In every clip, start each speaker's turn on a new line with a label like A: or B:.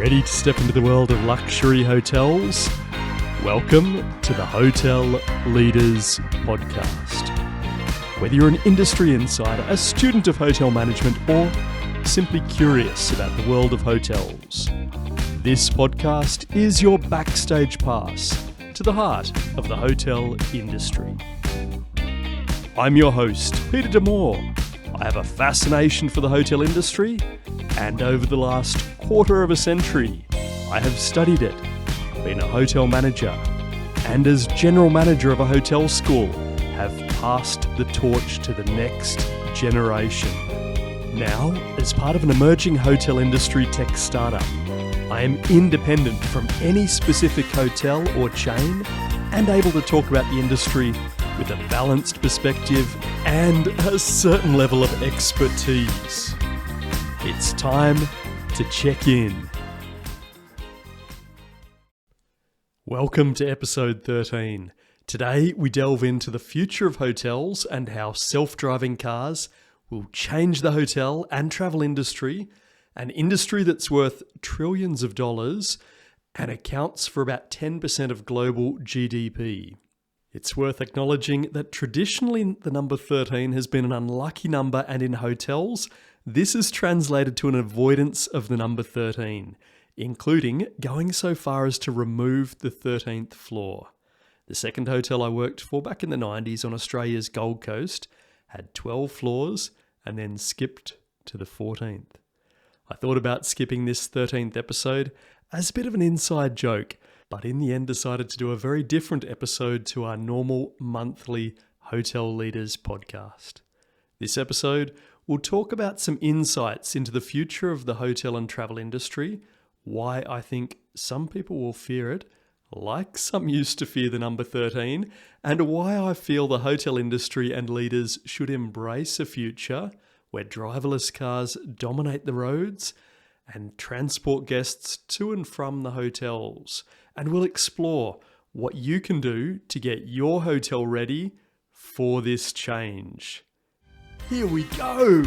A: Ready to step into the world of luxury hotels? Welcome to the Hotel Leaders Podcast. Whether you're an industry insider, a student of hotel management, or simply curious about the world of hotels, this podcast is your backstage pass to the heart of the hotel industry. I'm your host, Peter DeMoor. I have a fascination for the hotel industry, and over the last quarter of a century, I have studied it, been a hotel manager, and as general manager of a hotel school, have passed the torch to the next generation. Now, as part of an emerging hotel industry tech startup, I am independent from any specific hotel or chain and able to talk about the industry with a balanced perspective and a certain level of expertise. It's time to check in. Welcome to episode 13. Today we delve into the future of hotels and how self-driving cars will change the hotel and travel industry, an industry that's worth trillions of dollars and accounts for about 10% of global GDP. It's worth acknowledging that traditionally the number 13 has been an unlucky number, and in hotels, this is translated to an avoidance of the number 13, including going so far as to remove the 13th floor. The second hotel I worked for back in the 90s on Australia's Gold Coast had 12 floors and then skipped to the 14th. I thought about skipping this 13th episode as a bit of an inside joke, but in the end decided to do a very different episode to our normal monthly Hotel Leaders podcast. This episode will talk about some insights into the future of the hotel and travel industry, why I think some people will fear it, like some used to fear the number 13, and why I feel the hotel industry and leaders should embrace a future where driverless cars dominate the roads and transport guests to and from the hotels. And we'll explore what you can do to get your hotel ready for this change. Here we go!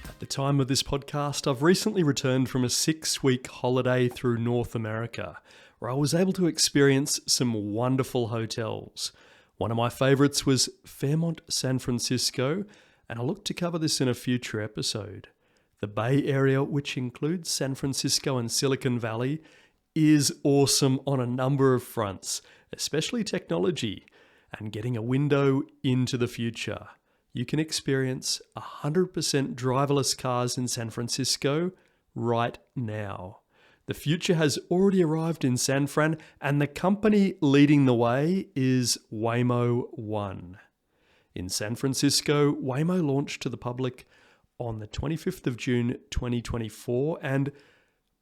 A: At the time of this podcast, I've recently returned from a 6-week holiday through North America, where I was able to experience some wonderful hotels. One of my favourites was Fairmont, San Francisco, and I'll look to cover this in a future episode. The Bay Area, which includes San Francisco and Silicon Valley, is awesome on a number of fronts, especially technology, and getting a window into the future. You can experience 100% driverless cars in San Francisco right now. The future has already arrived in San Fran, and the company leading the way is Waymo One. In San Francisco, Waymo launched to the public on the 25th of June 2024, and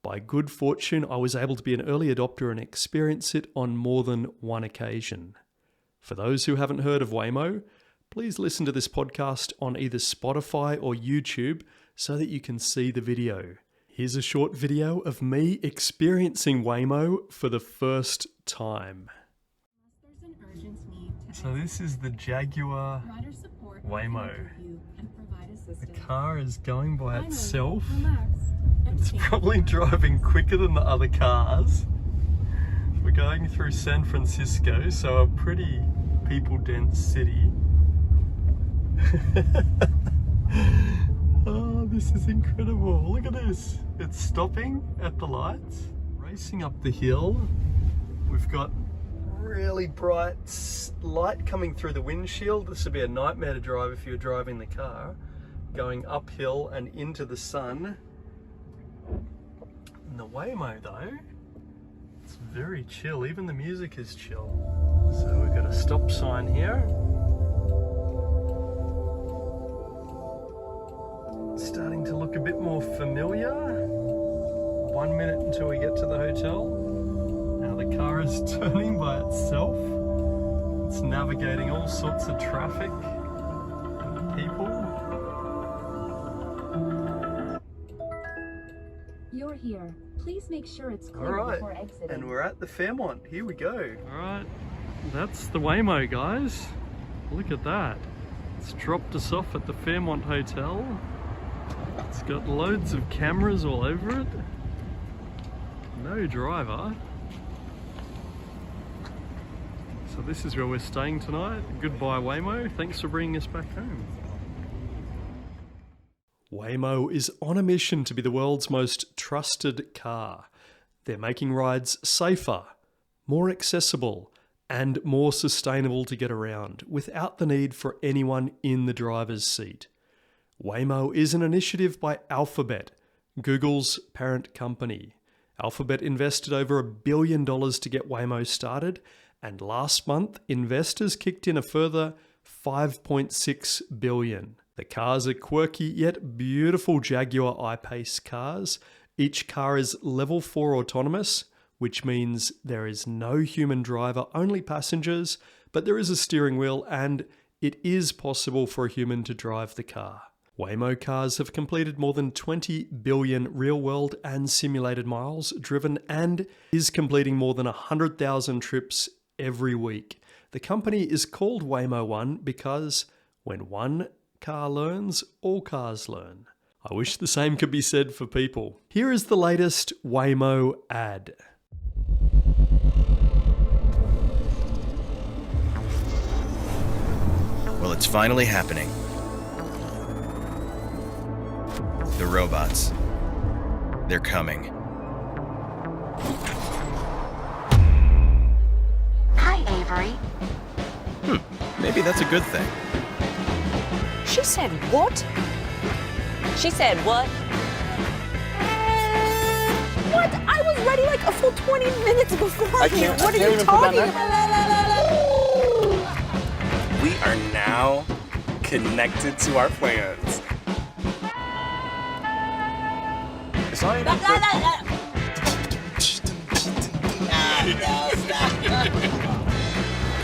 A: by good fortune, I was able to be an early adopter and experience it on more than one occasion. For those who haven't heard of Waymo, please listen to this podcast on either Spotify or YouTube so that you can see the video. Here's a short video of me experiencing Waymo for the first time. So this is the Jaguar Waymo. The car is going by itself. It's probably driving quicker than the other cars. We're going through San Francisco, so a pretty people-dense city. Oh, this is incredible. Look at this. It's stopping at the lights, racing up the hill. We've got really bright light coming through the windshield. This would be a nightmare to drive if you're driving the car. Going uphill and into the sun. And the Waymo though, it's very chill. Even the music is chill. So we've got a stop sign here. It's starting to look a bit more familiar. 1 minute until we get to the hotel. Now the car is turning by itself. It's navigating all sorts of traffic and people.
B: You're here. Please make sure it's clear before exiting.
A: And we're at the Fairmont. Here we go. All right, that's the Waymo, guys. Look at that. It's dropped us off at the Fairmont Hotel. It's got loads of cameras all over it. No driver. So this is where we're staying tonight. Goodbye Waymo, thanks for bringing us back home. Waymo is on a mission to be the world's most trusted car. They're making rides safer, more accessible, and more sustainable to get around without the need for anyone in the driver's seat. Waymo is an initiative by Alphabet, Google's parent company. Alphabet invested over $1 billion to get Waymo started, and last month investors kicked in a further $5.6 billion. The cars are quirky yet beautiful Jaguar I-Pace cars. Each car is level 4 autonomous, which means there is no human driver, only passengers, but there is a steering wheel and it is possible for a human to drive the car. Waymo cars have completed more than 20 billion real-world and simulated miles driven and is completing more than 100,000 trips every week. The company is called Waymo One because when one car learns, all cars learn. I wish the same could be said for people. Here is the latest Waymo ad.
C: Well, it's finally happening. The robots. They're coming.
D: Hi, Avery.
C: Maybe that's a good thing.
E: She said what? She said what? What? I was ready like a full 20 minutes before you. What are you talking about?
F: We are now connected to our plans. It's not even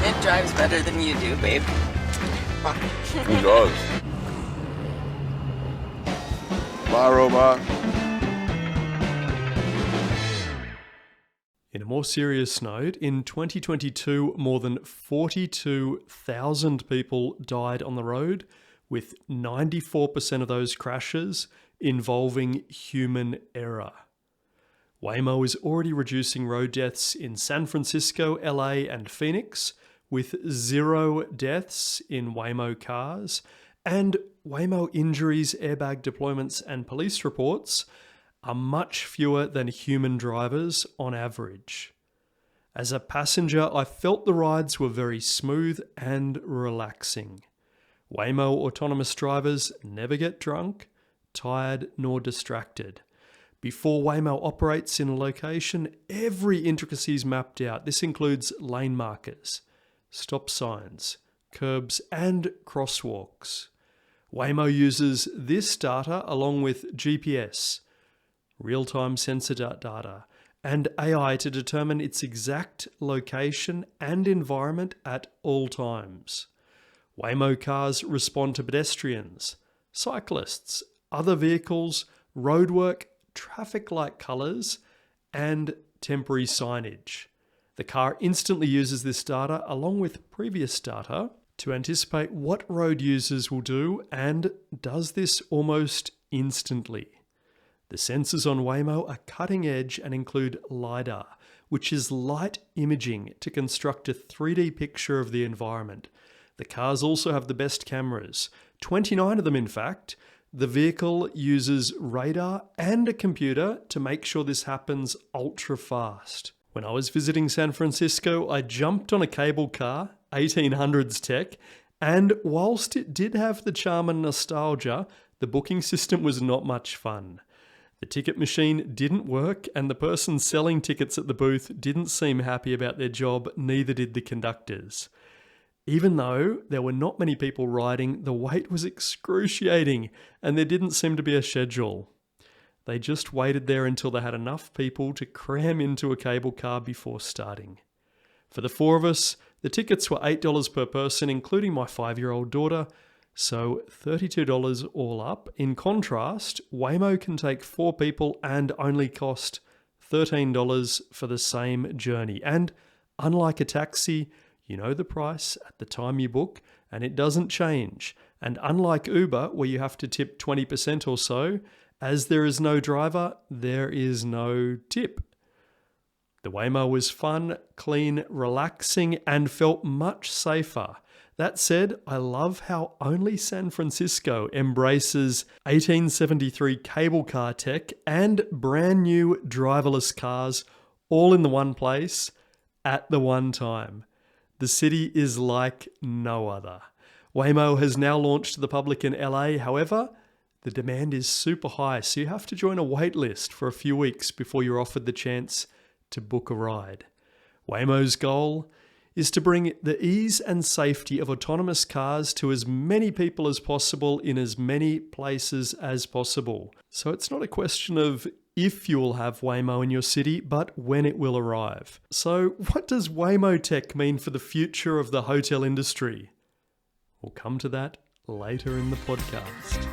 D: It drives better than you do, babe.
F: Who does? Bye, robot.
A: In a more serious note, in 2022, more than 42,000 people died on the road, with 94% of those crashes involving human error. Waymo is already reducing road deaths in San Francisco, LA, and Phoenix, with 0 deaths in Waymo cars, and Waymo injuries, airbag deployments, and police reports are much fewer than human drivers on average. As a passenger, I felt the rides were very smooth and relaxing. Waymo autonomous drivers never get drunk, tired, nor distracted. Before Waymo operates in a location, every intricacy is mapped out. This includes lane markers, stop signs, curbs, and crosswalks. Waymo uses this data along with GPS, real-time sensor data, and AI to determine its exact location and environment at all times. Waymo cars respond to pedestrians, cyclists, other vehicles, roadwork, traffic light colours, and temporary signage. The car instantly uses this data along with previous data to anticipate what road users will do and does this almost instantly. The sensors on Waymo are cutting edge and include LiDAR, which is light imaging to construct a 3D picture of the environment. The cars also have the best cameras, 29 of them in fact. The vehicle uses radar and a computer to make sure this happens ultra fast. When I was visiting San Francisco, I jumped on a cable car, 1800s tech, and whilst it did have the charm and nostalgia, the booking system was not much fun. The ticket machine didn't work, and the person selling tickets at the booth didn't seem happy about their job, neither did the conductors. Even though there were not many people riding, the wait was excruciating, and there didn't seem to be a schedule. They just waited there until they had enough people to cram into a cable car before starting. For the 4 of us, the tickets were $8 per person, including my 5-year-old daughter, so $32 all up. In contrast, Waymo can take 4 people and only cost $13 for the same journey. And unlike a taxi, you know the price at the time you book, and it doesn't change. And unlike Uber, where you have to tip 20% or so, as there is no driver, there is no tip. The Waymo was fun, clean, relaxing, and felt much safer. That said, I love how only San Francisco embraces 1873 cable car tech and brand new driverless cars all in the one place at the one time. The city is like no other. Waymo has now launched to the public in LA. However, the demand is super high, so you have to join a wait list for a few weeks before you're offered the chance to book a ride. Waymo's goal is to bring the ease and safety of autonomous cars to as many people as possible in as many places as possible. So it's not a question of if you will have Waymo in your city, but when it will arrive. So what does Waymo tech mean for the future of the hotel industry? We'll come to that later in the podcast.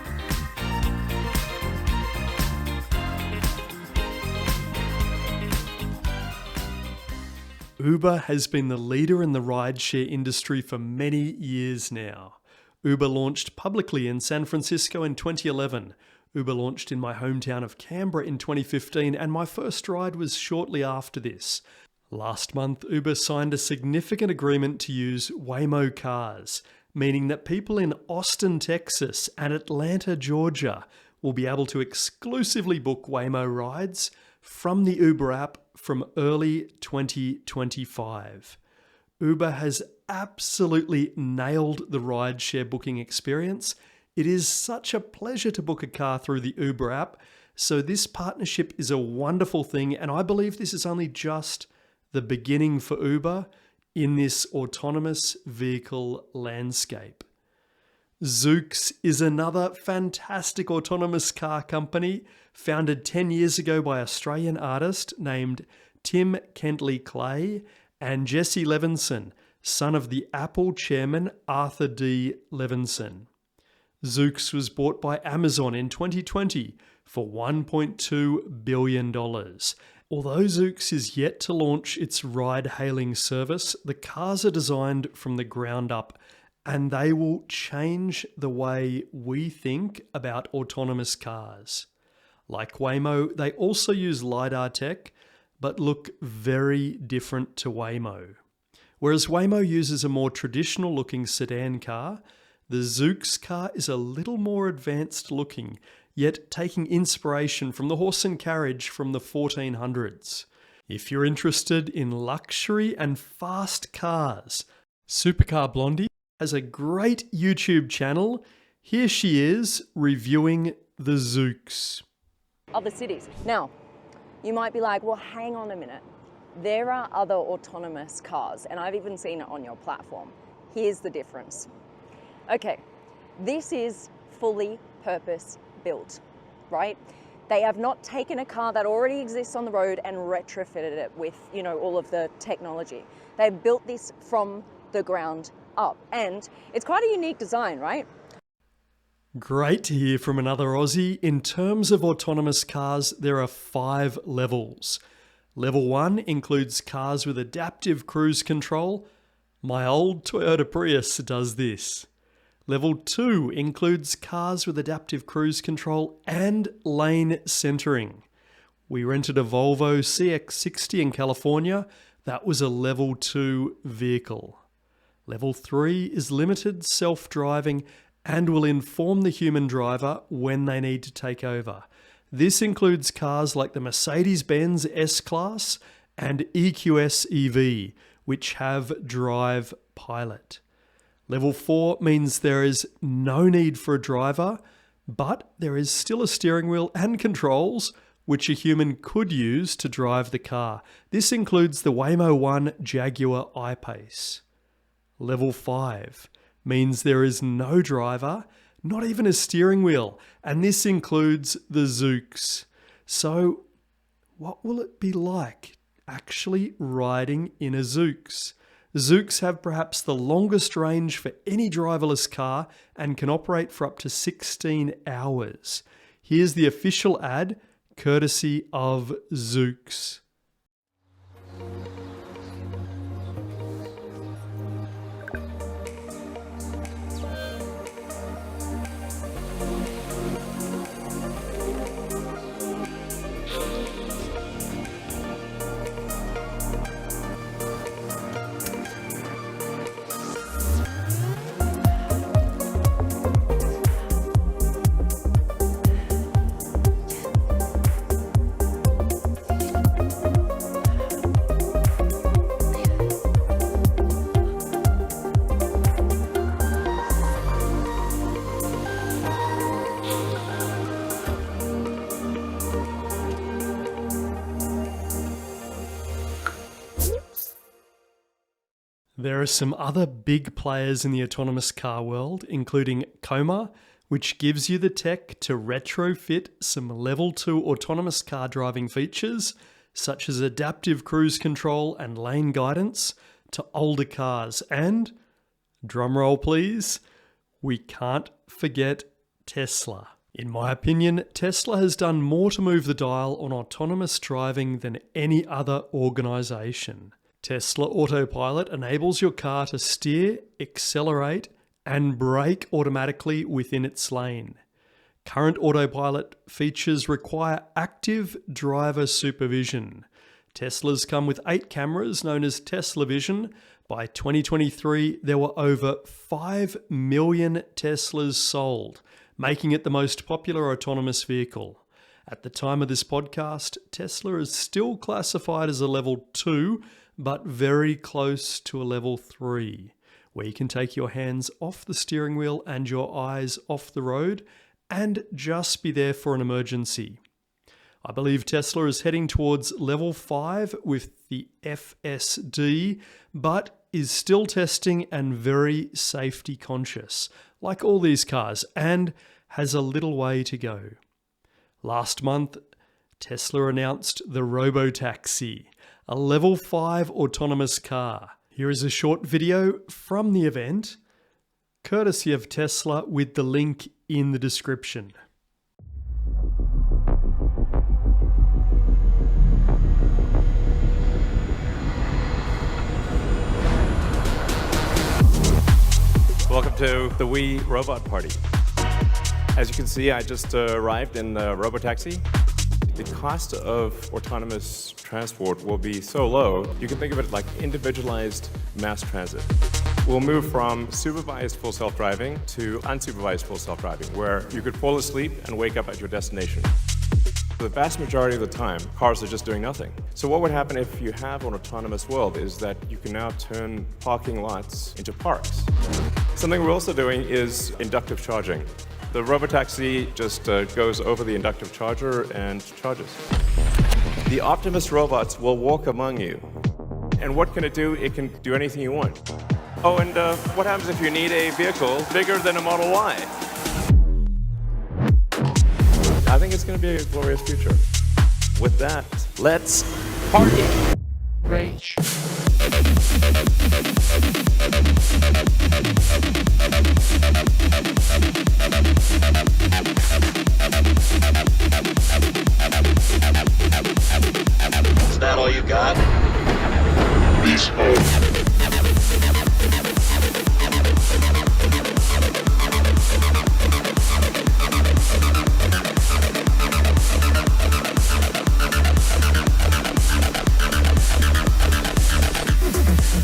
A: Uber has been the leader in the rideshare industry for many years now. Uber launched publicly in San Francisco in 2011. Uber launched in my hometown of Canberra in 2015, and my first ride was shortly after this. Last month, Uber signed a significant agreement to use Waymo cars, meaning that people in Austin, Texas and Atlanta, Georgia will be able to exclusively book Waymo rides from the Uber app from early 2025. Uber has absolutely nailed the rideshare booking experience. It is such a pleasure to book a car through the Uber app, so this partnership is a wonderful thing, and I believe this is only just the beginning for Uber in this autonomous vehicle landscape. Zoox is another fantastic autonomous car company founded 10 years ago by Australian artist named Tim Kentley-Clay and Jesse Levinson, son of the Apple chairman Arthur D. Levinson. Zoox was bought by Amazon in 2020 for $1.2 billion. Although Zoox is yet to launch its ride-hailing service, the cars are designed from the ground up, and they will change the way we think about autonomous cars. Like Waymo, they also use LiDAR tech, but look very different to Waymo. Whereas Waymo uses a more traditional looking sedan car, the Zoox car is a little more advanced looking, yet taking inspiration from the horse and carriage from the 1400s. If you're interested in luxury and fast cars, Supercar Blondie has a great YouTube channel. Here she is reviewing the Zoox.
E: Other cities. Now, you might be like, well, hang on a minute. There are other autonomous cars, and I've even seen it on your platform. Here's the difference. Okay, this is fully purpose-built, right? They have not taken a car that already exists on the road and retrofitted it with, all of the technology. They've built this from the ground up, and it's quite a unique design, right?
A: Great to hear from another Aussie. In terms of autonomous cars, there are 5 levels. Level 1 includes cars with adaptive cruise control. My old Toyota Prius does this. Level 2 includes cars with adaptive cruise control and lane centering. We rented a Volvo CX-60 in California. That was a Level 2 vehicle. Level 3 is limited self-driving and will inform the human driver when they need to take over. This includes cars like the Mecedes-Benz S-Class and EQS EV, which have Drive Pilot. Level 4 means there is no need for a driver, but there is still a steering wheel and controls which a human could use to drive the car. This includes the Waymo 1 Jaguar I-Pace. Level 5 means there is no driver, not even a steering wheel, and this includes the Zoox. So, what will it be like actually riding in a Zoox? Zoox have perhaps the longest range for any driverless car and can operate for up to 16 hours. Here's the official ad, courtesy of Zoox. There are some other big players in the autonomous car world, including Coma, which gives you the tech to retrofit some level 2 autonomous car driving features, such as adaptive cruise control and lane guidance, to older cars. And, drumroll please, we can't forget Tesla. In my opinion, Tesla has done more to move the dial on autonomous driving than any other organisation. Tesla Autopilot enables your car to steer, accelerate, and brake automatically within its lane. Current autopilot features require active driver supervision. Teslas come with 8 cameras known as Tesla Vision. By 2023, there were over 5 million Teslas sold, making it the most popular autonomous vehicle. At the time of this podcast, Tesla is still classified as a level 2, but very close to a level 3, where you can take your hands off the steering wheel and your eyes off the road and just be there for an emergency. I believe Tesla is heading towards level 5 with the FSD, but is still testing and very safety conscious, like all these cars, and has a little way to go. Last month, Tesla announced the Robotaxi, a level 5 autonomous car. Here is a short video from the event, courtesy of Tesla, with the link in the description.
G: Welcome to the Wii Robot Party. As you can see, I just arrived in the Robotaxi. The cost of autonomous transport will be so low, you can think of it like individualized mass transit. We'll move from supervised full self-driving to unsupervised full self-driving, where you could fall asleep and wake up at your destination. The vast majority of the time, cars are just doing nothing. So what would happen if you have an autonomous world is that you can now turn parking lots into parks. Something we're also doing is inductive charging. The Robotaxi just goes over the inductive charger and charges. The Optimus robots will walk among you. And what can it do? It can do anything you want. Oh, and what happens if you need a vehicle bigger than a Model Y? I think it's going to be a glorious future. With that, let's party!
H: Rage.
I: Is that all you got? Beast mode.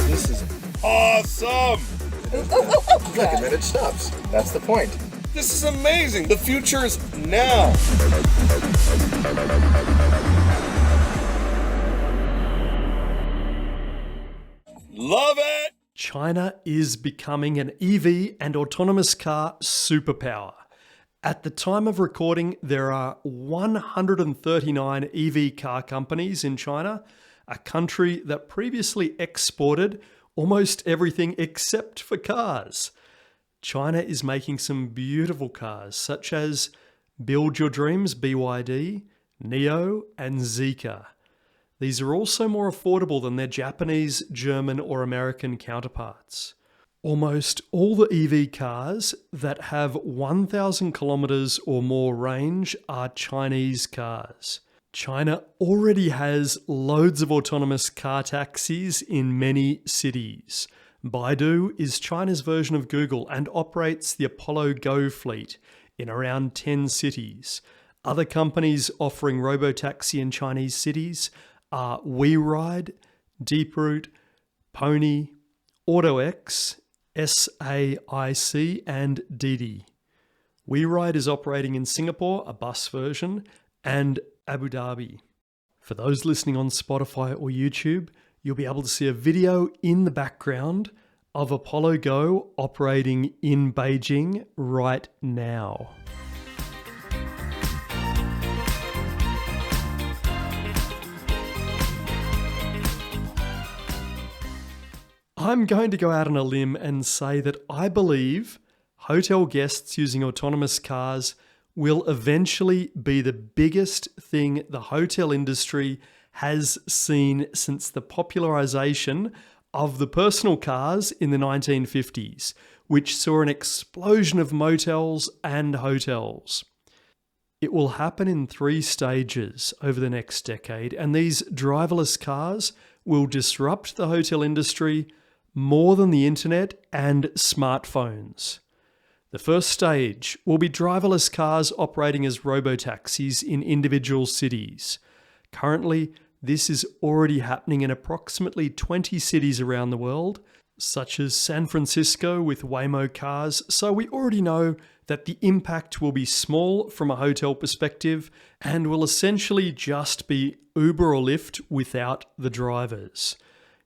F: This is awesome!
I: Recommended stops. That's the point.
F: This is amazing! The future is now! Love it!
A: China is becoming an EV and autonomous car superpower. At the time of recording, there are 139 EV car companies in China, a country that previously exported almost everything except for cars. China is making some beautiful cars, such as Build Your Dreams BYD, Neo, and Zeekr. These are also more affordable than their Japanese, German, or American counterparts. Almost all the EV cars that have 1,000 kilometers or more range are Chinese cars. China already has loads of autonomous car taxis in many cities. Baidu is China's version of Google and operates the Apollo Go fleet in around 10 cities. Other companies offering robotaxi in Chinese cities are WeRide, Deeproot, Pony, AutoX, SAIC, and Didi. WeRide is operating in Singapore, a bus version, and Abu Dhabi. For those listening on Spotify or YouTube, you'll be able to see a video in the background of Apollo Go operating in Beijing right now. I'm going to go out on a limb and say that I believe hotel guests using autonomous cars will eventually be the biggest thing the hotel industry has seen since the popularization of the personal cars in the 1950s, which saw an explosion of motels and hotels. It will happen in 3 stages over the next decade, and these driverless cars will disrupt the hotel industry more than the internet and smartphones. The first stage will be driverless cars operating as robotaxis in individual cities. Currently, this is already happening in approximately 20 cities around the world, such as San Francisco with Waymo cars, so we already know that the impact will be small from a hotel perspective and will essentially just be Uber or Lyft without the drivers.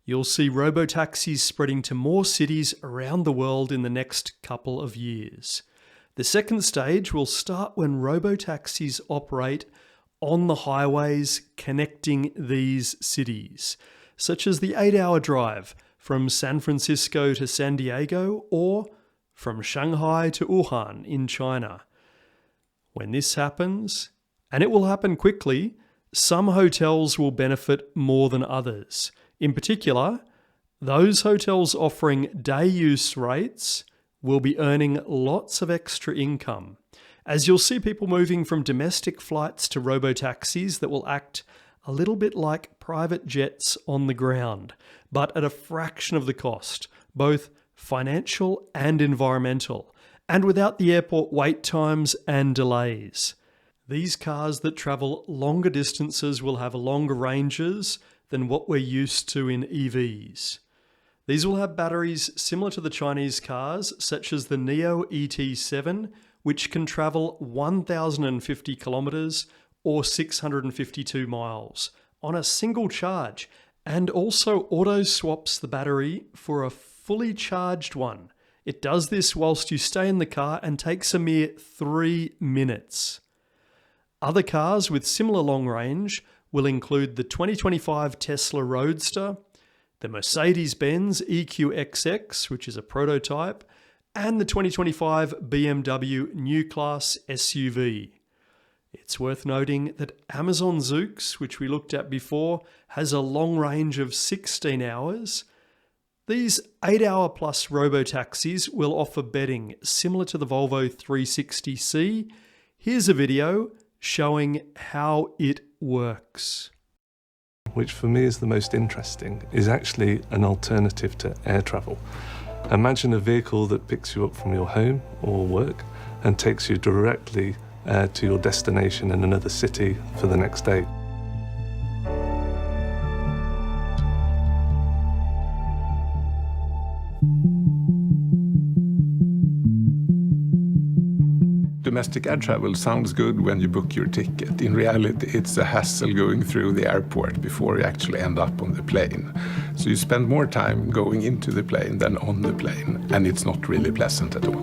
A: You'll see robotaxis spreading to more cities around the world in the next couple of years. The second stage will start when robotaxis operate on the highways connecting these cities, such as the 8-hour drive from San Francisco to San Diego or from Shanghai to Wuhan in China. When this happens, and it will happen quickly, some hotels will benefit more than others. In particular, those hotels offering day use rates will be earning lots of extra income, as you'll see people moving from domestic flights to robotaxis that will act a little bit like private jets on the ground, but at a fraction of the cost, both financial and environmental, and without the airport wait times and delays. These cars that travel longer distances will have longer ranges than what we're used to in EVs. These will have batteries similar to the Chinese cars, such as the NIO ET7, which can travel 1,050 kilometers or 652 miles on a single charge, and also auto swaps the battery for a fully charged one. It does this whilst you stay in the car and takes a mere 3 minutes. Other cars with similar long range will include the 2025 Tesla Roadster, the Mecedes-Benz EQXX, which is a prototype, and the 2025 BMW New Class SUV. It's worth noting that Amazon Zoox, which we looked at before, has a long range of 16 hours. These 8-hour plus robotaxis will offer bedding similar to the Volvo 360C. Here's a video showing how it works.
H: Which for me is the most interesting, is actually an alternative to air travel. Imagine a vehicle that picks you up from your home or work and takes you directly to your destination in another city for the next day.
J: Domestic air travel sounds good when you book your ticket. In reality, it's a hassle going through the airport before you actually end up on the plane. So you spend more time going into the plane than on the plane, and it's not really pleasant at all.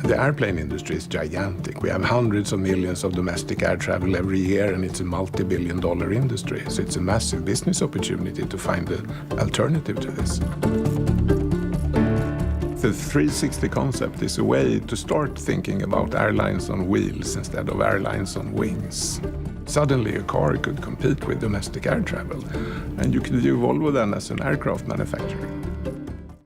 J: The airplane industry is gigantic. We have hundreds of millions of domestic air travel every year, and it's a multi-billion-dollar industry. So it's a massive business opportunity to find an alternative to this. The 360 concept is a way to start thinking about airlines on wheels instead of airlines on wings. Suddenly a car could compete with domestic air travel, and you could view Volvo then as an aircraft manufacturer.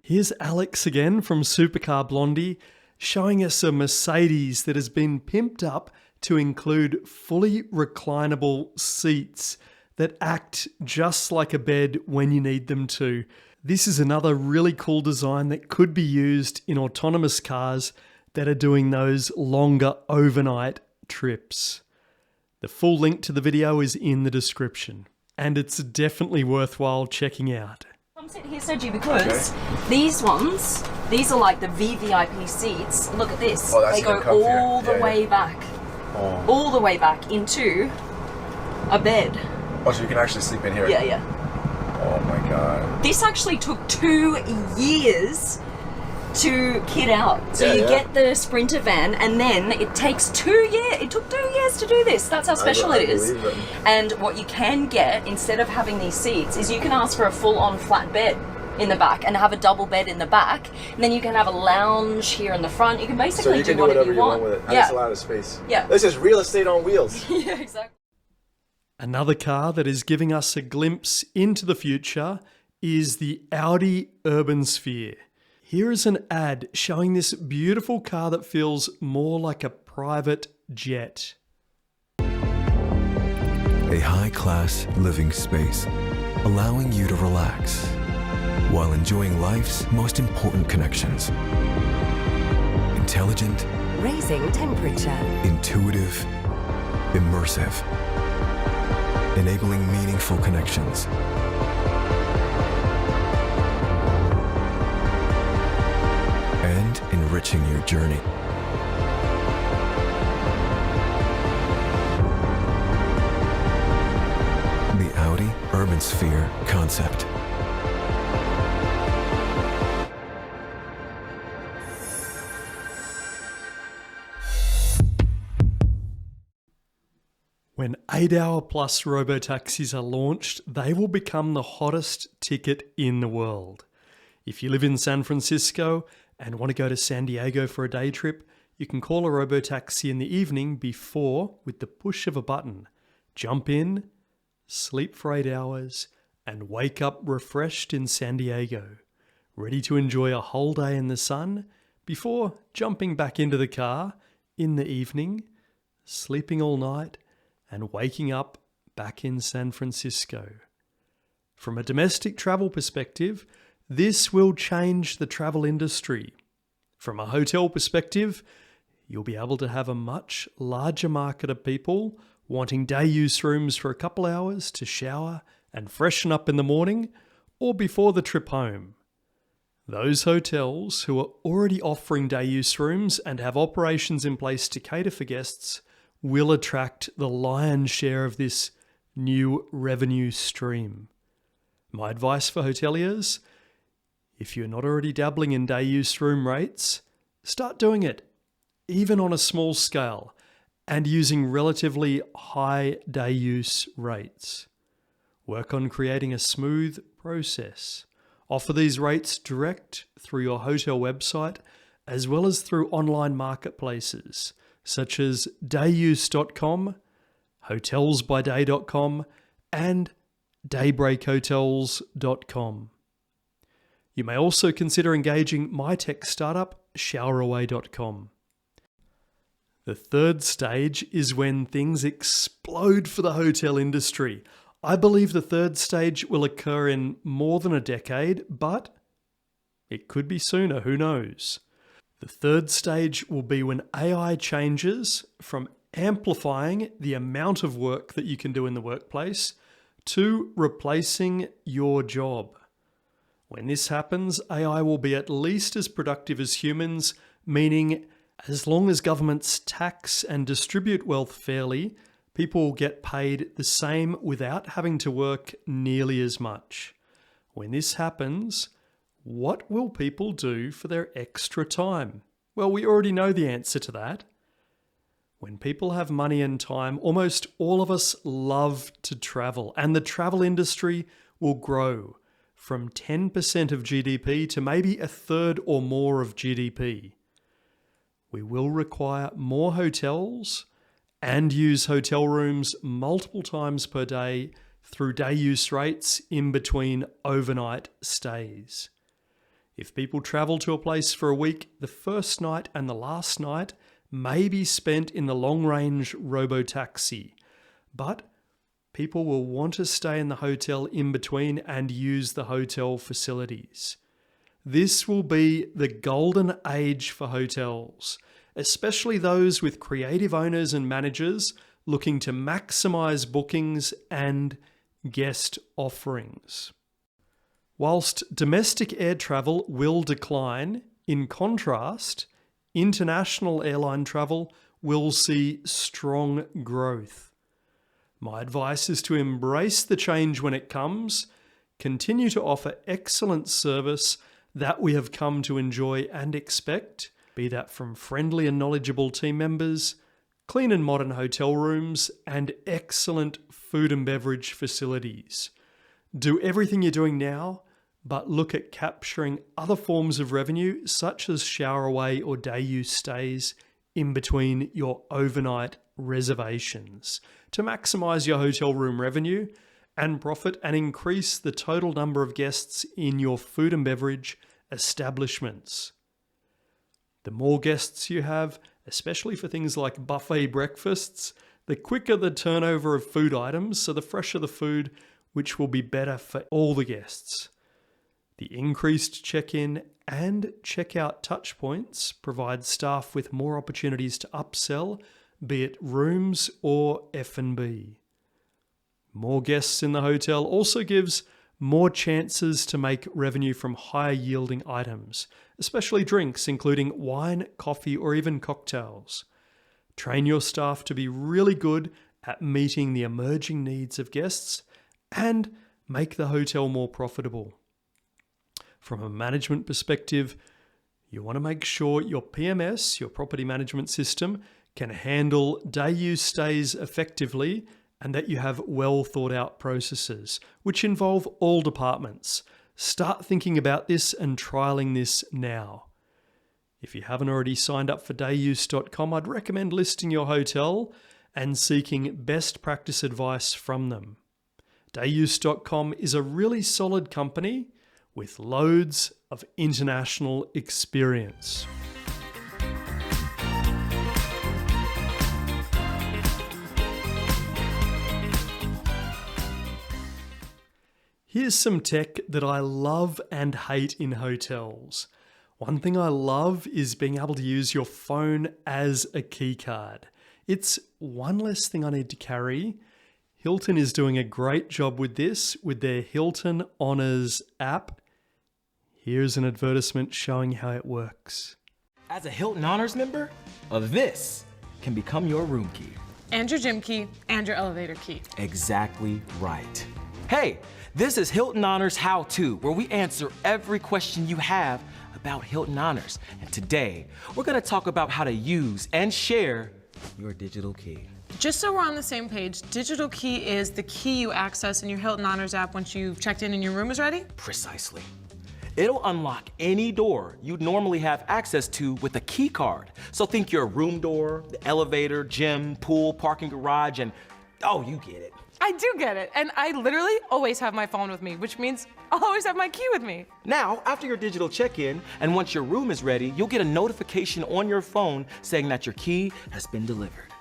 A: Here's Alex again from Supercar Blondie, showing us a Mercedes that has been pimped up to include fully reclinable seats that act just like a bed when you need them to. This is another really cool design that could be used in autonomous cars that are doing those longer overnight trips. The full link to the video is in the description, and it's definitely worthwhile checking out.
E: I'm sitting here, Sergi, because these ones, these are like the VVIP seats. Look at this.
K: Oh, that's
E: they go all the way back.
K: Oh.
E: All the way back into a bed.
K: Oh, so you can actually sleep in here?
E: Yeah.
K: Oh my god.
E: This actually took 2 years to kit out. So you get the Sprinter van, and then it takes 2 years. It took 2 years to do this. That's how special it is. And what you can get, instead of having these seats, is you can ask for a full-on flat bed in the back and have a double bed in the back, and then you can have a lounge here in the front. You can basically do whatever you want
K: with it.
E: Yeah.
K: That's a lot of space.
E: Yeah.
K: This is real estate on wheels.
E: Yeah, exactly.
A: Another car that is giving us a glimpse into the future is the Audi Urbansphere. Here is an ad showing this beautiful car that feels more like a private jet.
L: A high-class living space, allowing you to relax while enjoying life's most important connections. Intelligent,
M: raising temperature,
L: intuitive, immersive, enabling meaningful connections. And enriching your journey. The Audi Urbansphere concept.
A: When 8-hour plus robotaxis are launched, they will become the hottest ticket in the world. If you live in San Francisco and want to go to San Diego for a day trip, you can call a robotaxi in the evening before, with the push of a button, jump in, sleep for 8 hours, and wake up refreshed in San Diego, ready to enjoy a whole day in the sun before jumping back into the car in the evening, sleeping all night, and waking up back in San Francisco. From a domestic travel perspective, this will change the travel industry. From a hotel perspective, you'll be able to have a much larger market of people wanting day use rooms for a couple hours to shower and freshen up in the morning or before the trip home. Those hotels who are already offering day use rooms and have operations in place to cater for guests will attract the lion's share of this new revenue stream. My advice for hoteliers: if you're not already dabbling in day use room rates, start doing it, even on a small scale, and using relatively high day use rates. Work on creating a smooth process. Offer these rates direct through your hotel website, as well as through online marketplaces such as dayuse.com, hotelsbyday.com, and daybreakhotels.com. You may also consider engaging my tech startup, showeraway.com. The third stage is when things explode for the hotel industry. I believe the third stage will occur in more than a decade, but it could be sooner, who knows? The third stage will be when AI changes from amplifying the amount of work that you can do in the workplace to replacing your job. When this happens, AI will be at least as productive as humans, meaning as long as governments tax and distribute wealth fairly, people will get paid the same without having to work nearly as much. When this happens, what will people do for their extra time? Well, we already know the answer to that. When people have money and time, almost all of us love to travel, and the travel industry will grow from 10% of GDP to maybe a third or more of GDP. We will require more hotels and use hotel rooms multiple times per day through day use rates in between overnight stays. If people travel to a place for a week, the first night and the last night may be spent in the long-range robotaxi, but people will want to stay in the hotel in between and use the hotel facilities. This will be the golden age for hotels, especially those with creative owners and managers looking to maximize bookings and guest offerings. Whilst domestic air travel will decline, in contrast, international airline travel will see strong growth. My advice is to embrace the change when it comes, continue to offer excellent service that we have come to enjoy and expect, be that from friendly and knowledgeable team members, clean and modern hotel rooms, and excellent food and beverage facilities. Do everything you're doing now, but look at capturing other forms of revenue such as shower away or day use stays in between your overnight reservations to maximize your hotel room revenue and profit and increase the total number of guests in your food and beverage establishments. The more guests you have, especially for things like buffet breakfasts, the quicker the turnover of food items, so the fresher the food, which will be better for all the guests. The increased check-in and check-out touchpoints provide staff with more opportunities to upsell, be it rooms or F&B. More guests in the hotel also gives more chances to make revenue from higher yielding items, especially drinks including wine, coffee, or even cocktails. Train your staff to be really good at meeting the emerging needs of guests and make the hotel more profitable. From a management perspective, you want to make sure your PMS, your property management system, can handle day use stays effectively and that you have well thought out processes, which involve all departments. Start thinking about this and trialing this now. If you haven't already signed up for dayuse.com, I'd recommend listing your hotel and seeking best practice advice from them. Dayuse.com is a really solid company with loads of international experience. Here's some tech that I love and hate in hotels. One thing I love is being able to use your phone as a keycard. It's one less thing I need to carry. Hilton is doing a great job with this with their Hilton Honors app. Here's an advertisement showing how it works.
N: As a Hilton Honors member, this can become your room key.
O: And your gym key, and your elevator key.
N: Exactly right. Hey, this is Hilton Honors How To, where we answer every question you have about Hilton Honors. And today, we're gonna talk about how to use and share your digital key.
O: Just so we're on the same page, digital key is the key you access in your Hilton Honors app once you've checked in and your room is ready?
N: Precisely. It'll unlock any door you'd normally have access to with a key card. So think your room door, the elevator, gym, pool, parking garage, and oh, you get it.
O: I do get it, and I literally always have my phone with me, which means I'll always have my key with me.
N: Now, after your digital check-in, and once your room is ready, you'll get a notification on your phone saying that your key has been delivered.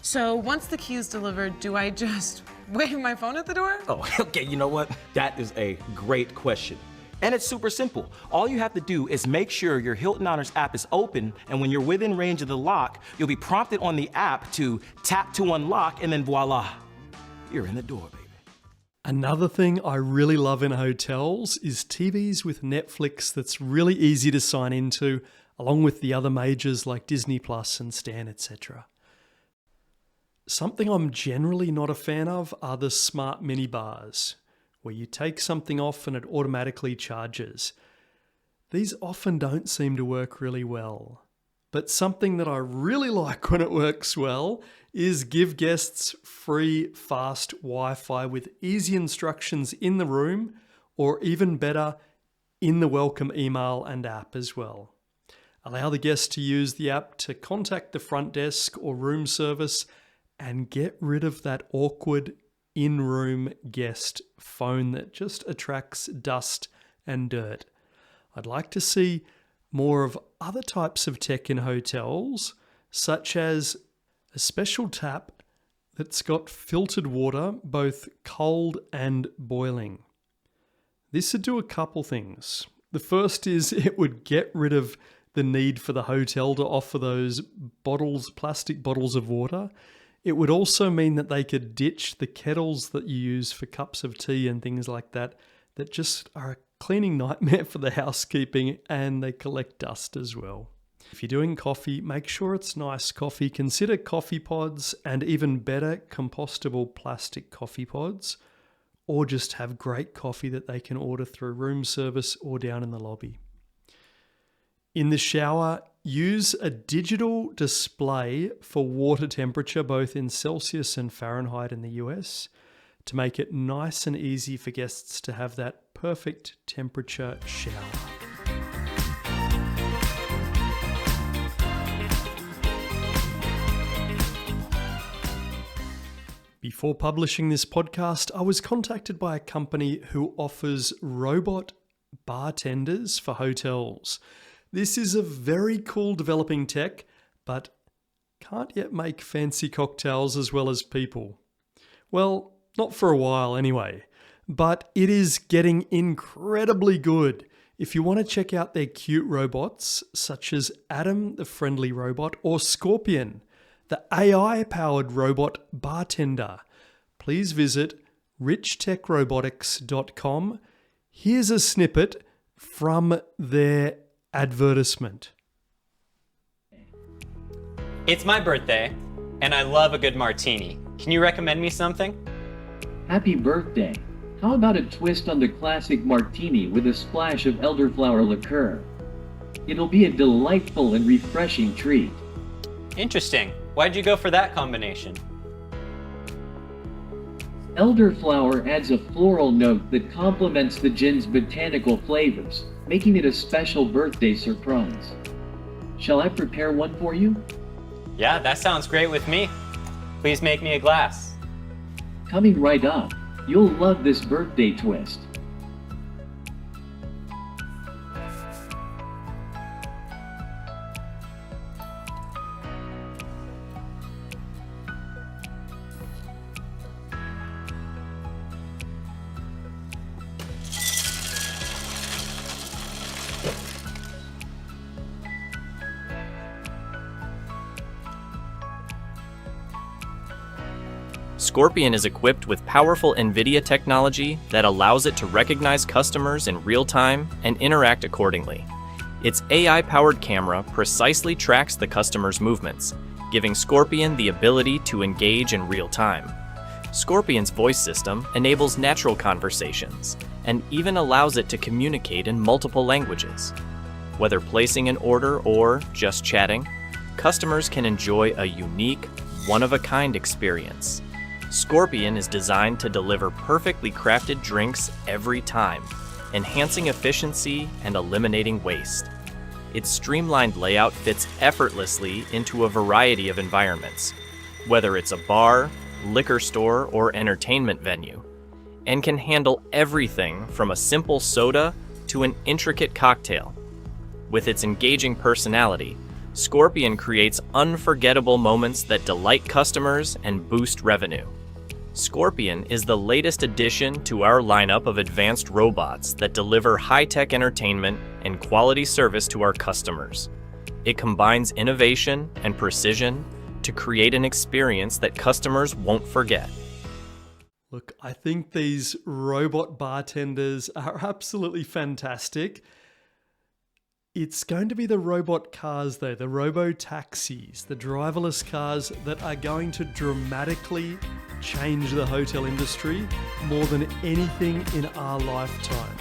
O: So once the key is delivered, do I just wave my phone at the door?
N: Oh, okay, you know what? That is a great question. And it's super simple. All you have to do is make sure your Hilton Honors app is open, and when you're within range of the lock, you'll be prompted on the app to tap to unlock, and then voila, you're in the door, baby.
A: Another thing I really love in hotels is TVs with Netflix that's really easy to sign into, along with the other majors like Disney Plus and Stan, etc. Something I'm generally not a fan of are the smart mini bars, where you take something off and it automatically charges. These often don't seem to work really well. But something that I really like when it works well is give guests free, fast Wi-Fi with easy instructions in the room, or even better, in the welcome email and app as well. Allow the guest to use the app to contact the front desk or room service and get rid of that awkward in-room guest phone that just attracts dust and dirt. I'd like to see more of other types of tech in hotels, such as a special tap that's got filtered water, both cold and boiling. This would do a couple things. The first is it would get rid of the need for the hotel to offer those bottles, plastic bottles of water. It would also mean that they could ditch the kettles that you use for cups of tea and things like that, that just are a cleaning nightmare for the housekeeping, and they collect dust as well. If you're doing coffee, make sure it's nice coffee. Consider coffee pods, and even better, compostable plastic coffee pods, or just have great coffee that they can order through room service or down in the lobby. In the shower, use a digital display for water temperature, both in Celsius and Fahrenheit in the US, to make it nice and easy for guests to have that perfect temperature shower. Before publishing this podcast, I was contacted by a company who offers robot bartenders for hotels. This is a very cool developing tech, but can't yet make fancy cocktails as well as people. Well, not for a while anyway, but it is getting incredibly good. If you want to check out their cute robots, such as Adam the friendly robot or Scorpion, the AI-powered robot bartender, please visit richtechrobotics.com. Here's a snippet from their advertisement.
P: It's my birthday, and I love a good martini. Can you recommend me something?
Q: Happy birthday. How about a twist on the classic martini with a splash of elderflower liqueur? It'll be a delightful and refreshing treat.
P: Interesting. Why'd you go for that combination?
Q: Elderflower adds a floral note that complements the gin's botanical flavors, making it a special birthday surprise. Shall I prepare one for you?
P: Yeah, that sounds great with me. Please make me a glass.
Q: Coming right up. You'll love this birthday twist.
R: Scorpion is equipped with powerful NVIDIA technology that allows it to recognize customers in real time and interact accordingly. Its AI-powered camera precisely tracks the customer's movements, giving Scorpion the ability to engage in real time. Scorpion's voice system enables natural conversations and even allows it to communicate in multiple languages. Whether placing an order or just chatting, customers can enjoy a unique, one-of-a-kind experience. Scorpion is designed to deliver perfectly crafted drinks every time, enhancing efficiency and eliminating waste. Its streamlined layout fits effortlessly into a variety of environments, whether it's a bar, liquor store, or entertainment venue, and can handle everything from a simple soda to an intricate cocktail. With its engaging personality, Scorpion creates unforgettable moments that delight customers and boost revenue. Scorpion is the latest addition to our lineup of advanced robots that deliver high-tech entertainment and quality service to our customers. It combines innovation and precision to create an experience that customers won't forget.
A: Look, I think these robot bartenders are absolutely fantastic. It's going to be the robot cars though, the robo-taxis, the driverless cars that are going to dramatically change the hotel industry more than anything in our lifetime.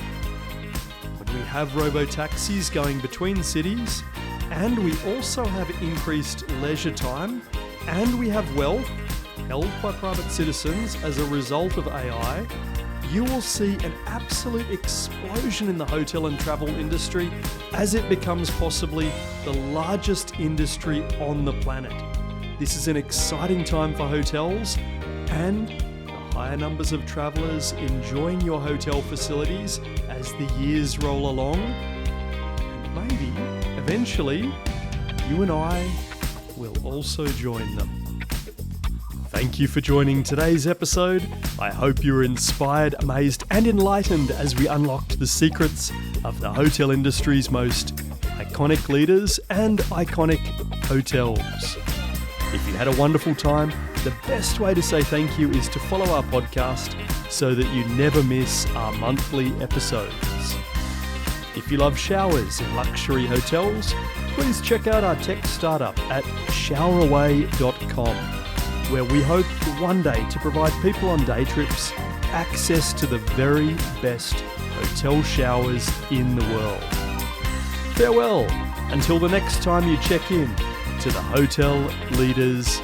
A: When we have robo-taxis going between cities, and we also have increased leisure time, and we have wealth held by private citizens as a result of AI, you will see an absolute explosion in the hotel and travel industry as it becomes possibly the largest industry on the planet. This is an exciting time for hotels and the higher numbers of travelers enjoying your hotel facilities as the years roll along. And maybe, eventually, you and I will also join them. Thank you for joining today's episode. I hope you were inspired, amazed, and enlightened as we unlocked the secrets of the hotel industry's most iconic leaders and iconic hotels. If you had a wonderful time, the best way to say thank you is to follow our podcast so that you never miss our monthly episodes. If you love showers in luxury hotels, please check out our tech startup at showeraway.com. where we hope one day to provide people on day trips access to the very best hotel showers in the world. Farewell. Until the next time you check in to the Hotel Leaders